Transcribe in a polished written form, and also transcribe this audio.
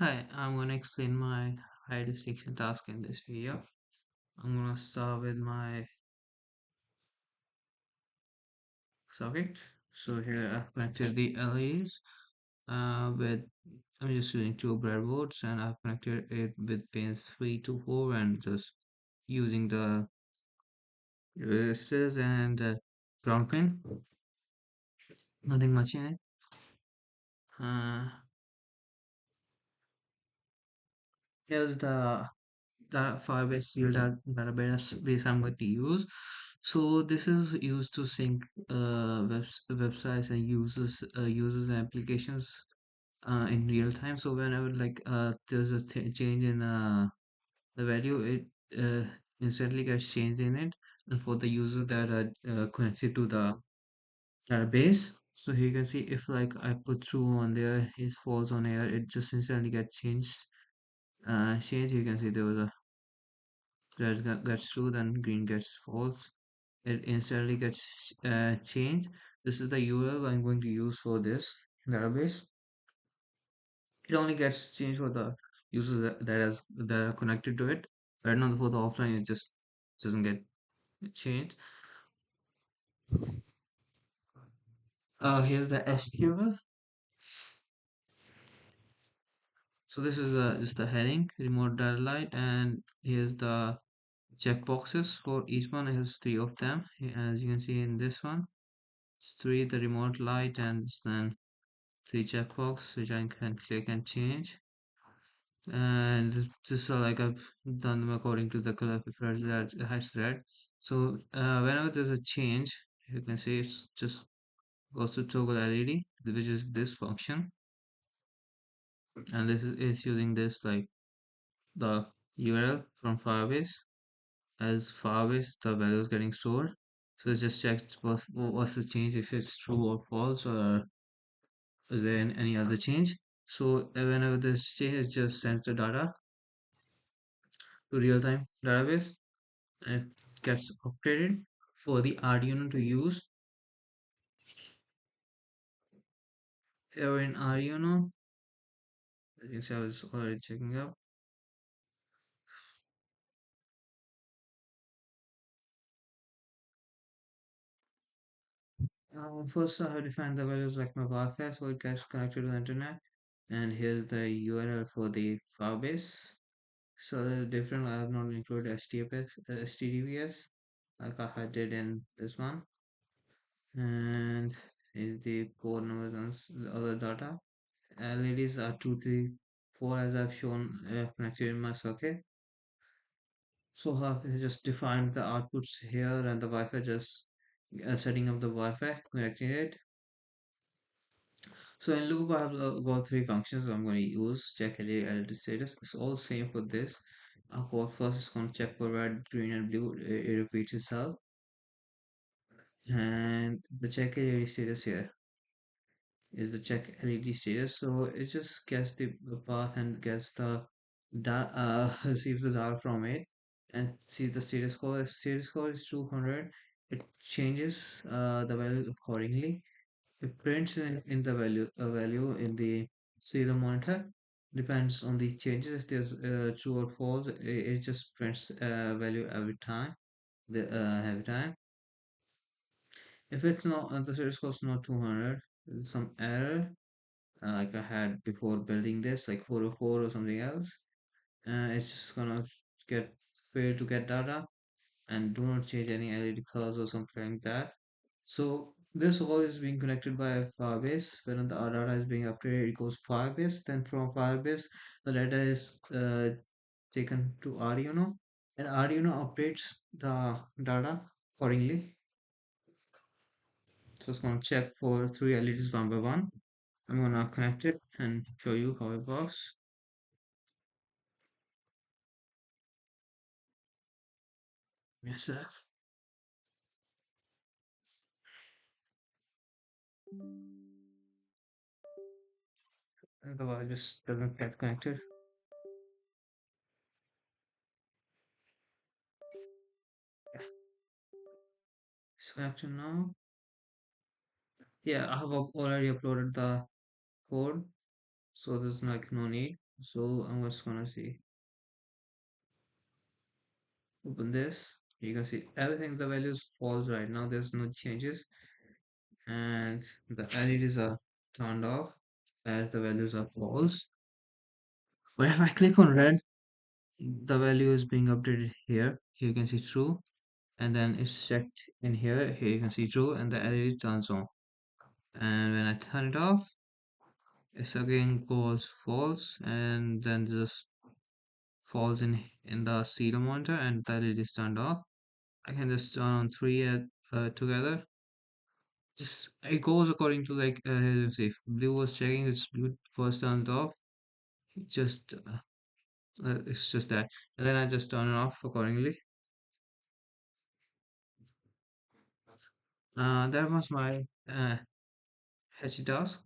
Hi, I'm going to explain my high distinction task in this video. I'm going to start with my socket. So here I've connected the LEDs with I'm just using two breadboards and I've connected it with pins 3 to 4 and just using the resistors and ground pin. Nothing much in it. Uh, Here's the Firebase Shield database I'm going to use. So this is used to sync websites and users and applications in real time. So whenever there's a change in the value, it instantly gets changed in it, and for the users that are connected to the database. So here you can see if like I put true on there, it false on here, it just instantly gets changed. Change. You can see there was a red gets true, then green gets false. It instantly gets changed. This is the URL I'm going to use for this database. It only gets changed for the users that are connected to it. Right now, for the offline, it just doesn't get changed. Here's the HTML. So this is just the heading, remote data light, and here's the checkboxes for each one. I have three of them, as you can see in this one. It's three, the remote light, and then three checkbox which I can click and change. And just like I've done them according to the color preferred that has red. So whenever there's a change, you can see it's just goes to toggle LED, which is this function, and this is using this like the URL from Firebase. As Firebase, the value is getting stored. So it just checks what's the change, if it's true or false, or is there any other change. So whenever this change, it just sends the data to real-time database and it gets updated for the Arduino to use. Here in Arduino, as you can see, I was already checking out. First, I have defined the values like my Wi-Fi, so it gets connected to the internet. And here's the URL for the Firebase. So the different, I have not included HTTPS like I had did in this one. And is the port numbers and the other data. LEDs are 2, 3, 4 as I've shown connected in my circuit. So I've just defined the outputs here and the Wi-Fi, just setting up the Wi-Fi, connecting it. So in loop I have got three functions I'm going to use. Check LED status. It's all same for this. For first it's going to check for red, green and blue. It repeats itself. And the check LED status here is the check LED status. So it just gets the path and gets the receives the data from it and see the status code. If status code is 200, it changes the value accordingly. It prints in the value in the serial monitor. Depends on the changes. If there's true or false, it just prints value every time. Every time. If it's not the status code is not 200, there's some error like I had before building this, like 404 or something else. It's just gonna get fail to get data and do not change any LED colors or something like that. So this all is being connected by Firebase. When the data is being updated, it goes Firebase. Then from Firebase, the data is taken to Arduino, and Arduino updates the data accordingly. So it's gonna check for three LEDs one by one. I'm gonna connect it and show you how it works. Yes, sir. Otherwise, just doesn't get connected. Yeah, it's connected now. Yeah, I have already uploaded the code, so there's like no need. So I'm just gonna see, open this. You can see everything, the values false right now. There's no changes, and the LEDs are turned off as the values are false. But if I click on red, the value is being updated here. Here you can see true, and then it's checked in here. Here you can see true, and the LED turns on. And when I turn it off, it's again goes false, and then just falls in the serial monitor, and the LED is turned off. I can just turn on three together. Just it goes according to like if blue was checking, it's blue first turned off. Just it's just that, and then I just turn it off accordingly. That was my Hachi task.